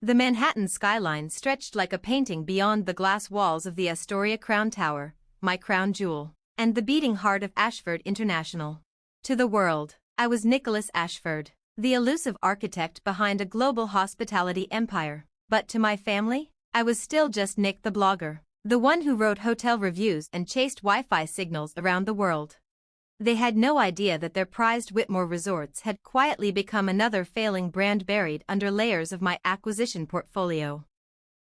The Manhattan skyline stretched like a painting beyond the glass walls of the Astoria Crown Tower, my crown jewel, and the beating heart of Asheford International. To the world, I was Nicholas Asheford, the elusive architect behind a global hospitality empire. But to my family, I was still just Nick the blogger, the one who wrote hotel reviews and chased Wi-Fi signals around the world. They had no idea that their prized Whitmore resorts had quietly become another failing brand buried under layers of my acquisition portfolio.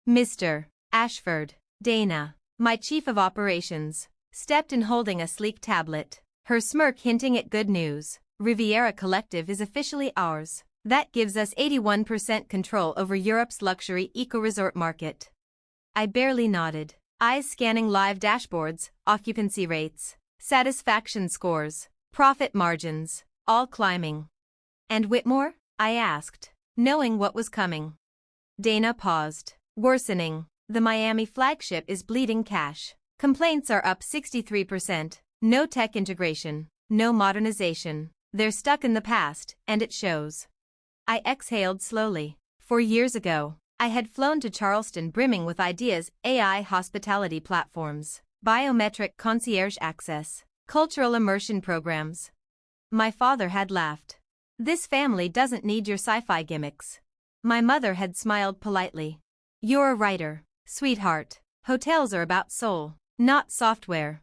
Mr. Asheford, Dana, my chief of operations, stepped in holding a sleek tablet, her smirk hinting at good news. Riviera Collective is officially ours. That gives us 81% control over Europe's luxury eco-resort market. I barely nodded, eyes scanning live dashboards, occupancy rates, satisfaction scores, profit margins, all climbing. And Whitmore? I asked, knowing what was coming. Dana paused. Worsening. The Miami flagship is bleeding cash. Complaints are up 63%. No tech integration, no modernization. They're stuck in the past, and it shows. I exhaled slowly. 4 years ago, I had flown to Charleston brimming with ideas: AI hospitality platforms, biometric concierge access, cultural immersion programs. My father had laughed. This family doesn't need your sci-fi gimmicks. My mother had smiled politely. You're a writer, sweetheart. Hotels are about soul, not software.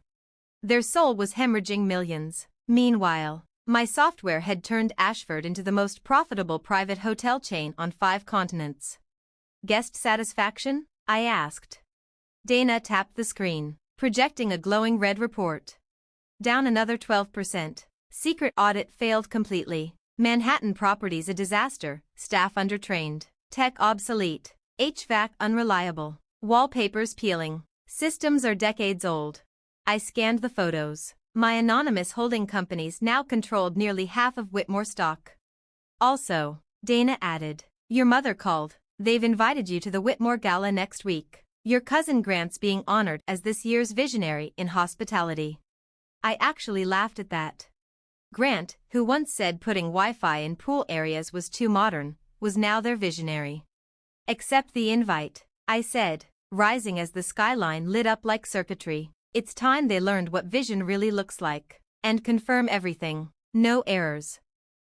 Their soul was hemorrhaging millions. Meanwhile, my software had turned Asheford into the most profitable private hotel chain on 5 continents. Guest satisfaction? I asked. Dana tapped the screen, projecting a glowing red report. Down another 12%. Secret audit failed completely. Manhattan properties a disaster, staff undertrained, tech obsolete, HVAC unreliable, wallpapers peeling, systems are decades old. I scanned the photos. My anonymous holding companies now controlled nearly half of Whitmore stock. Also, Dana added, your mother called. They've invited you to the Whitmore Gala next week. Your cousin Grant's being honored as this year's visionary in hospitality. I actually laughed at that. Grant, who once said putting Wi-Fi in pool areas was too modern, was now their visionary. Accept the invite, I said, rising as the skyline lit up like circuitry. It's time they learned what vision really looks like. And confirm everything. No errors.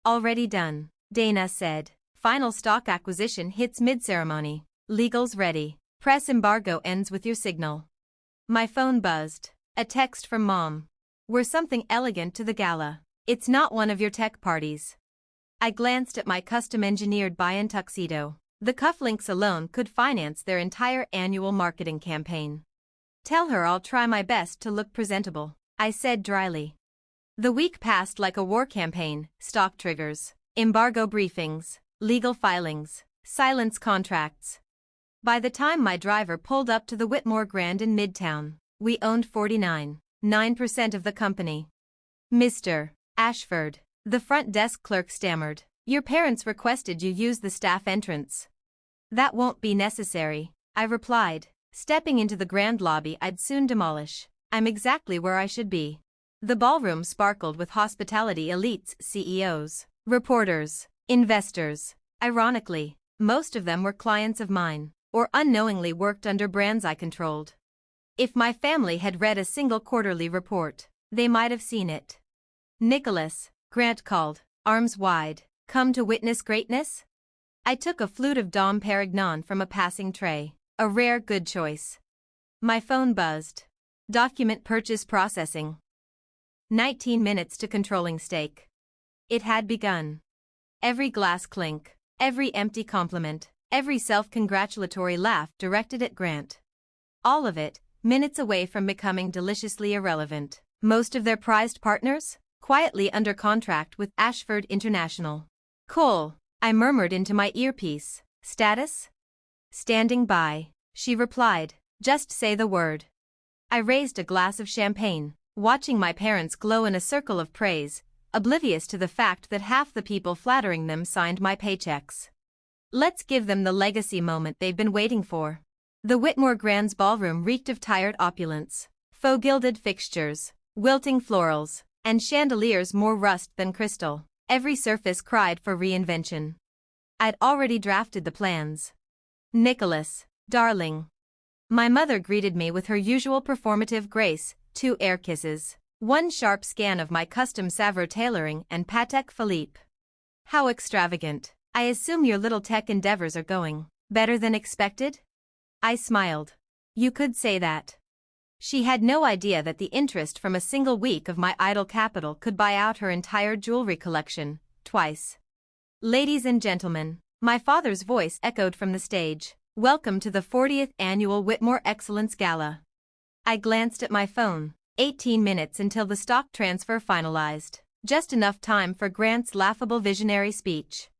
Already done, Dana said. Final stock acquisition hits mid-ceremony. Legals ready. Press embargo ends with your signal. My phone buzzed. A text from Mom. We're something elegant to the gala. It's not one of your tech parties. I glanced at my custom-engineered buy-in tuxedo. The cufflinks alone could finance their entire annual marketing campaign. Tell her I'll try my best to look presentable, I said dryly. The week passed like a war campaign: stock triggers, embargo briefings, legal filings, silence contracts. By the time my driver pulled up to the Whitmore Grand in Midtown, we owned 49.9% of the company. Mr. Asheford, the front desk clerk stammered, your parents requested you use the staff entrance. That won't be necessary, I replied, stepping into the grand lobby I'd soon demolish. I'm exactly where I should be. The ballroom sparkled with hospitality elites, CEOs, reporters, investors. Ironically, most of them were clients of mine, or unknowingly worked under brands I controlled. If my family had read a single quarterly report, they might have seen it. Nicholas, Grant called, arms wide, come to witness greatness? I took a flute of Dom Perignon from a passing tray, a rare good choice. My phone buzzed. Document purchase processing. 19 minutes to controlling stake. It had begun. Every glass clink, every empty compliment, every self-congratulatory laugh directed at Grant. All of it, minutes away from becoming deliciously irrelevant. Most of their prized partners, quietly under contract with Asheford International. Cool, I murmured into my earpiece. Status? Standing by, she replied, just say the word. I raised a glass of champagne, watching my parents glow in a circle of praise, oblivious to the fact that half the people flattering them signed my paychecks. Let's give them the legacy moment they've been waiting for. The Whitmore Grand's ballroom reeked of tired opulence, faux gilded fixtures, wilting florals, and chandeliers more rust than crystal. Every surface cried for reinvention. I'd already drafted the plans. Nicholas, darling. My mother greeted me with her usual performative grace, 2 air kisses, 1 sharp scan of my custom Savre tailoring and Patek Philippe. How extravagant. I assume your little tech endeavors are going better than expected? I smiled. You could say that. She had no idea that the interest from a single week of my idle capital could buy out her entire jewelry collection, twice. Ladies and gentlemen, my father's voice echoed from the stage. Welcome to the 40th Annual Whitmore Excellence Gala. I glanced at my phone. 18 minutes until the stock transfer finalized. Just enough time for Grant's laughable visionary speech.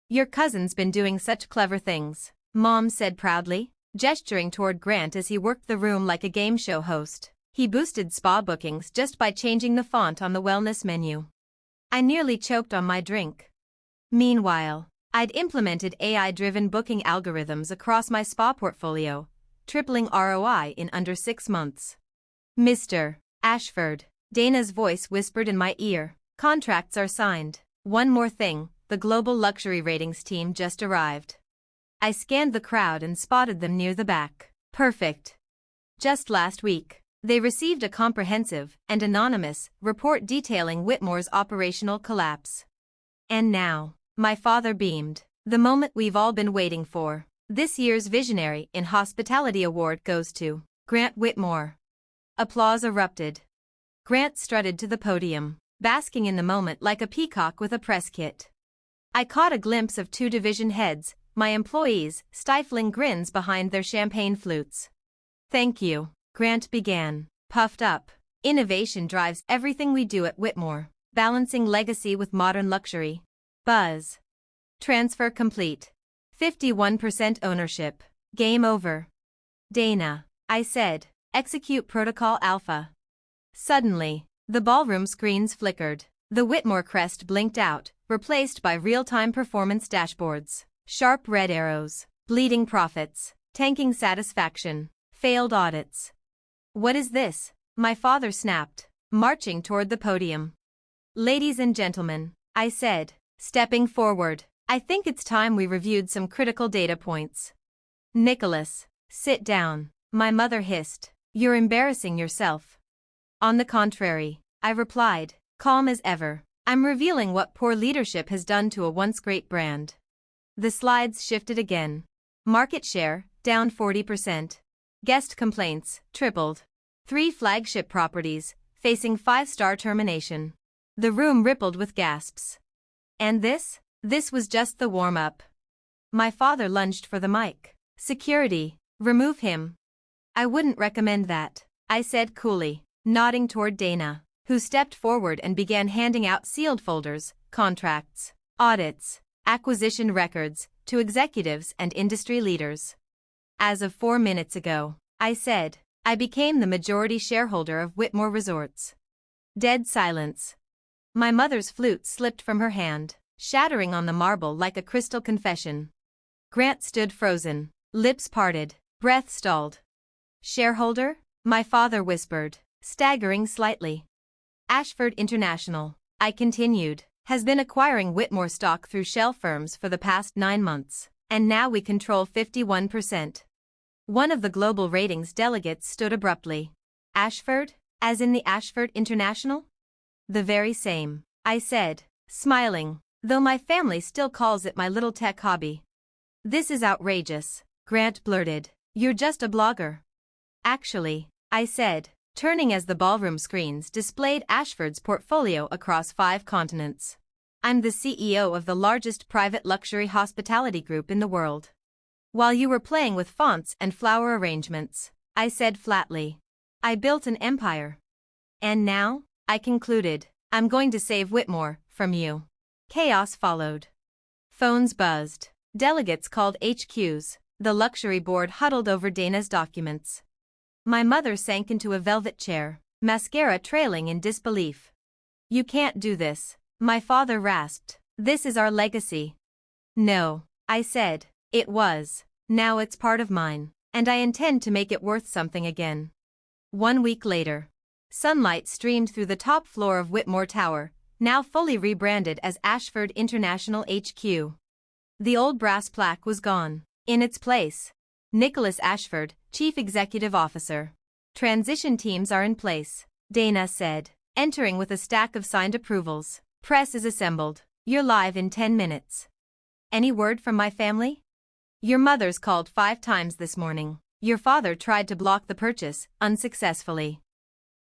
Your cousin's been doing such clever things, Mom said proudly, gesturing toward Grant as he worked the room like a game show host. He boosted spa bookings just by changing the font on the wellness menu. I nearly choked on my drink. Meanwhile, I'd implemented AI-driven booking algorithms across my spa portfolio, tripling ROI in under 6 months. Mr. Asheford, Dana's voice whispered in my ear. Contracts are signed. One more thing, the global luxury ratings team just arrived. I scanned the crowd and spotted them near the back. Perfect. Just last week, they received a comprehensive and anonymous report detailing Whitmore's operational collapse. And now, my father beamed. The moment we've all been waiting for. This year's Visionary in Hospitality Award goes to Grant Whitmore. Applause erupted. Grant strutted to the podium, basking in the moment like a peacock with a press kit. I caught a glimpse of 2 division heads, my employees, stifling grins behind their champagne flutes. Thank you, Grant began, puffed up. Innovation drives everything we do at Whitmore, balancing legacy with modern luxury. Buzz. Transfer complete. 51% ownership. Game over. Dana, I said, execute Protocol Alpha. Suddenly, the ballroom screens flickered. The Whitmore crest blinked out, replaced by real-time performance dashboards. Sharp red arrows, bleeding profits, tanking satisfaction, failed audits. What is this? My father snapped, marching toward the podium. Ladies and gentlemen, I said, stepping forward, I think it's time we reviewed some critical data points. Nicholas, sit down, my mother hissed. You're embarrassing yourself. On the contrary, I replied, calm as ever. I'm revealing what poor leadership has done to a once great brand. The slides shifted again. Market share, down 40%. Guest complaints, tripled. 3 flagship properties, facing 5-star termination. The room rippled with gasps. And this? This was just the warm-up. My father lunged for the mic. Security, remove him. I wouldn't recommend that, I said coolly, nodding toward Dana, who stepped forward and began handing out sealed folders, contracts, audits, acquisition records, to executives and industry leaders. As of 4 minutes ago, I said, I became the majority shareholder of Whitmore Resorts. Dead silence. My mother's flute slipped from her hand, shattering on the marble like a crystal confession. Grant stood frozen, lips parted, breath stalled. Shareholder? My father whispered, staggering slightly. Asheford International, I continued, has been acquiring Whitmore stock through shell firms for the past 9 months, and now we control 51%. One of the global ratings delegates stood abruptly. Asheford? As in the Asheford International? The very same, I said, smiling, though my family still calls it my little tech hobby. This is outrageous, Grant blurted. You're just a blogger. Actually, I said, turning as the ballroom screens displayed Ashford's portfolio across 5 continents. I'm the CEO of the largest private luxury hospitality group in the world. While you were playing with fonts and flower arrangements, I said flatly, I built an empire. And now, I concluded, I'm going to save Whitmore from you. Chaos followed. Phones buzzed. Delegates called HQs. The luxury board huddled over Dana's documents. My mother sank into a velvet chair, mascara trailing in disbelief. You can't do this, my father rasped. This is our legacy. No, I said, it was. Now it's part of mine, and I intend to make it worth something again. 1 week later, sunlight streamed through the top floor of Whitmore Tower, now fully rebranded as Asheford International HQ. The old brass plaque was gone. In its place, Nicholas Asheford, Chief Executive Officer. Transition teams are in place, Dana said, entering with a stack of signed approvals. Press is assembled. You're live in 10 minutes. Any word from my family? Your mother's called 5 times this morning. Your father tried to block the purchase, unsuccessfully.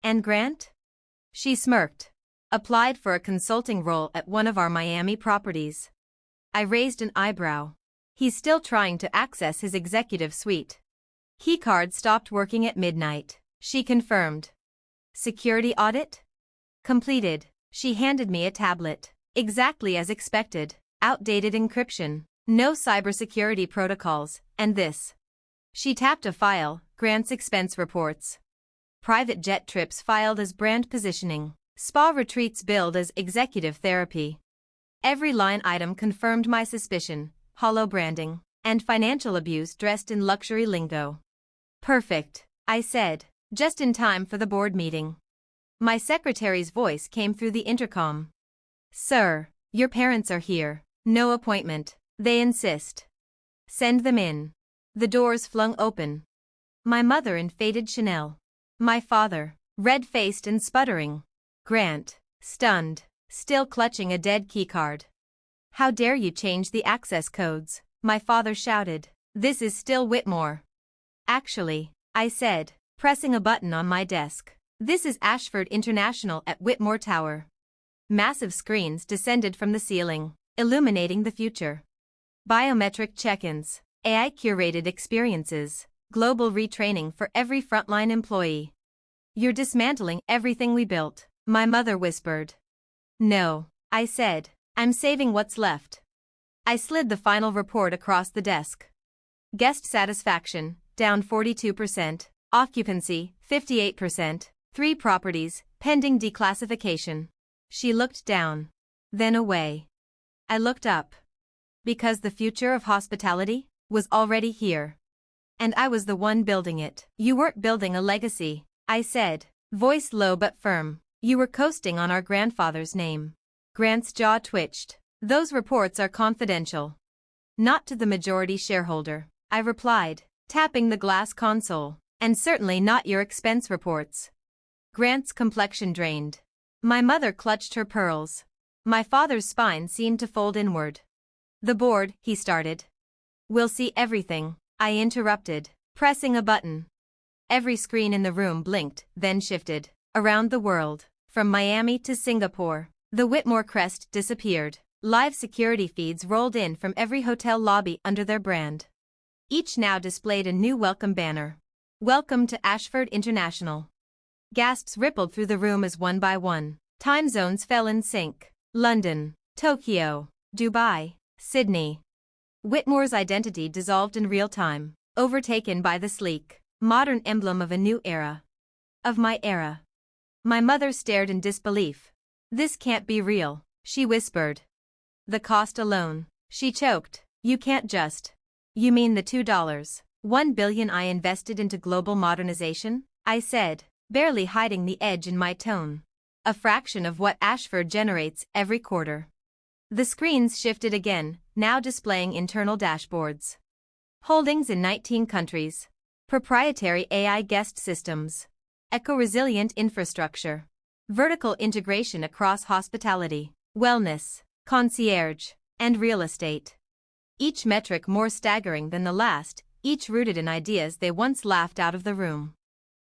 And Grant? She smirked. Applied for a consulting role at one of our Miami properties. I raised an eyebrow. He's still trying to access his executive suite. Keycard stopped working at midnight, she confirmed. Security audit? Completed. She handed me a tablet. Exactly as expected. Outdated encryption. No cybersecurity protocols, and this. She tapped a file, Grant's expense reports. Private jet trips filed as brand positioning. Spa retreats billed as executive therapy. Every line item confirmed my suspicion, hollow branding, and financial abuse dressed in luxury lingo. Perfect, I said, just in time for the board meeting. My secretary's voice came through the intercom. Sir, your parents are here. No appointment, they insist. Send them in. The doors flung open. My mother in faded Chanel. My father, red-faced and sputtering. Grant, stunned, still clutching a dead keycard. How dare you change the access codes, my father shouted. This is still Whitmore. Actually, I said, pressing a button on my desk. This is Asheford International at Whitmore Tower. Massive screens descended from the ceiling, illuminating the future. Biometric check-ins, AI-curated experiences, global retraining for every frontline employee. You're dismantling everything we built, my mother whispered. No, I said, I'm saving what's left. I slid the final report across the desk. Guest satisfaction, down 42%, occupancy, 58%, 3 properties, pending declassification. She looked down, then away. I looked up. Because the future of hospitality was already here. And I was the one building it. You weren't building a legacy, I said, voice low but firm. You were coasting on our grandfather's name. Grant's jaw twitched. Those reports are confidential. Not to the majority shareholder, I replied, tapping the glass console. And certainly not your expense reports. Grant's complexion drained. My mother clutched her pearls. My father's spine seemed to fold inward. The board, he started. We'll see everything, I interrupted, pressing a button. Every screen in the room blinked, then shifted. Around the world, from Miami to Singapore, the Whitmore crest disappeared. Live security feeds rolled in from every hotel lobby under their brand. Each now displayed a new welcome banner. Welcome to Asheford International. Gasps rippled through the room as one by one. Time zones fell in sync. London, Tokyo, Dubai, Sydney. Whitmore's identity dissolved in real time, overtaken by the sleek, modern emblem of a new era. Of my era. My mother stared in disbelief. This can't be real, she whispered. The cost alone, she choked. You can't just. You mean the $2.1 billion I invested into global modernization? I said, barely hiding the edge in my tone. A fraction of what Asheford generates every quarter. The screens shifted again, now displaying internal dashboards. Holdings in 19 countries. Proprietary AI guest systems. Eco-resilient infrastructure. Vertical integration across hospitality, wellness, concierge, and real estate. Each metric more staggering than the last, each rooted in ideas they once laughed out of the room.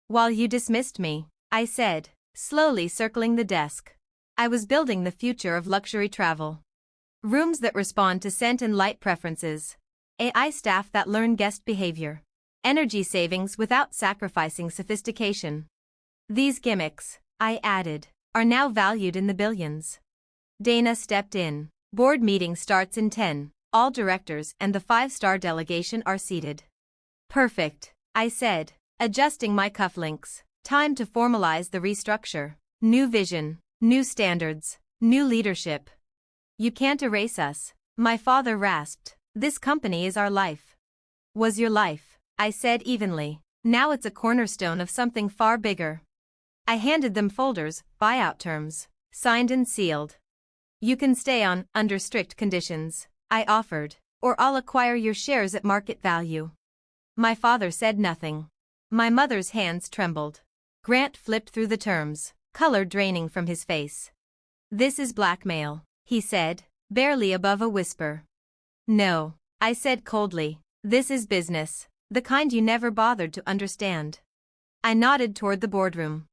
While you dismissed me, I said, slowly circling the desk. I was building the future of luxury travel. Rooms that respond to scent and light preferences. AI staff that learn guest behavior. Energy savings without sacrificing sophistication. These gimmicks, I added, are now valued in the billions. Dana stepped in. Board meeting starts in 10. All directors and the 5-star delegation are seated. Perfect, I said, adjusting my cufflinks. Time to formalize the restructure. New vision, new standards, new leadership. You can't erase us, my father rasped. This company is our life. Was your life, I said evenly. Now it's a cornerstone of something far bigger. I handed them folders, buyout terms, signed and sealed. You can stay on, under strict conditions, I offered. or I'll acquire your shares at market value." My father said nothing. My mother's hands trembled. Grant flipped through the terms, color draining from his face. "This is blackmail," he said, barely above a whisper. "No," I said coldly. "This is business, the kind you never bothered to understand." I nodded toward the boardroom.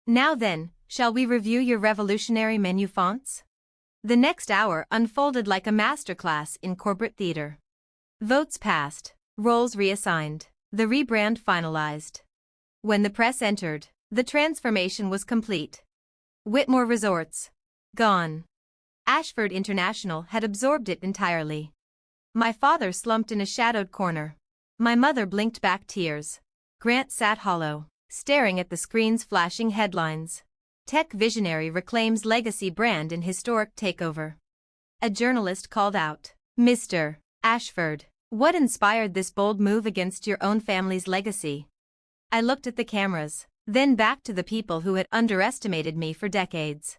"Now then, shall we review your revolutionary menu fonts?" The next hour unfolded like a masterclass in corporate theater. Votes passed, roles reassigned, the rebrand finalized. When the press entered, the transformation was complete. Whitmore Resorts. Gone. Asheford International had absorbed it entirely. My father slumped in a shadowed corner. My mother blinked back tears. Grant sat hollow, staring at the screen's flashing headlines. Tech visionary reclaims legacy brand in historic takeover. A journalist called out, "Mr. Asheford, what inspired this bold move against your own family's legacy?" I looked at the cameras, then back to the people who had underestimated me for decades.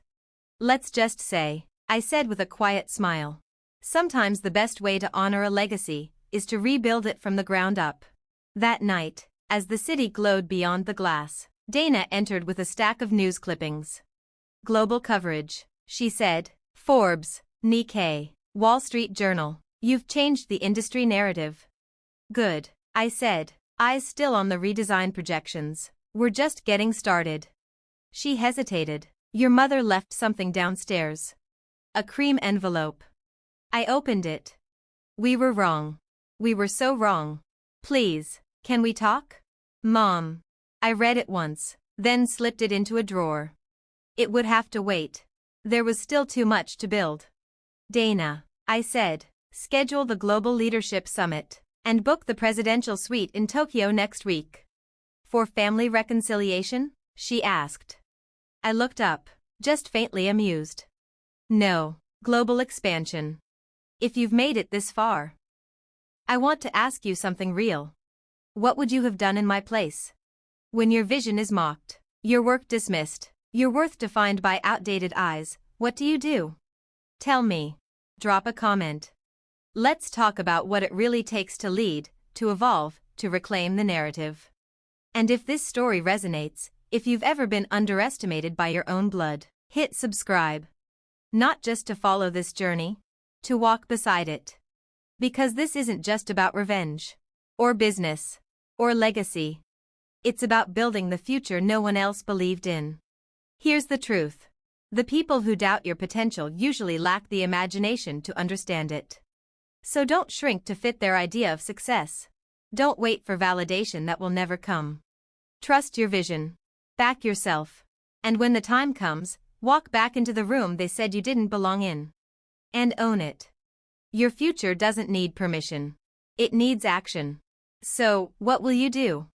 "Let's just say," I said with a quiet smile, "sometimes the best way to honor a legacy is to rebuild it from the ground up." That night, as the city glowed beyond the glass, Dana entered with a stack of news clippings. "Global coverage," she said. "Forbes, Nikkei, Wall Street Journal. You've changed the industry narrative." "Good," I said, eyes still on the redesign projections. "We're just getting started." She hesitated. "Your mother left something downstairs." A cream envelope. I opened it. "We were wrong. We were so wrong. Please, can we talk?" "Mom." I read it once, then slipped it into a drawer. It would have to wait. There was still too much to build. "Dana," I said, "schedule the Global Leadership Summit and book the presidential suite in Tokyo next week." "For family reconciliation?" she asked. I looked up, just faintly amused. "No, global expansion. If you've made it this far, I want to ask you something real. What would you have done in my place? When your vision is mocked, your work dismissed, your worth defined by outdated eyes, what do you do? Tell me. Drop a comment. Let's talk about what it really takes to lead, to evolve, to reclaim the narrative. And if this story resonates, if you've ever been underestimated by your own blood, hit subscribe. Not just to follow this journey, to walk beside it. Because this isn't just about revenge, or business, or legacy. It's about building the future no one else believed in. Here's the truth. The people who doubt your potential usually lack the imagination to understand it. So don't shrink to fit their idea of success. Don't wait for validation that will never come. Trust your vision. Back yourself. And when the time comes, walk back into the room they said you didn't belong in. And own it. Your future doesn't need permission. It needs action. So, what will you do?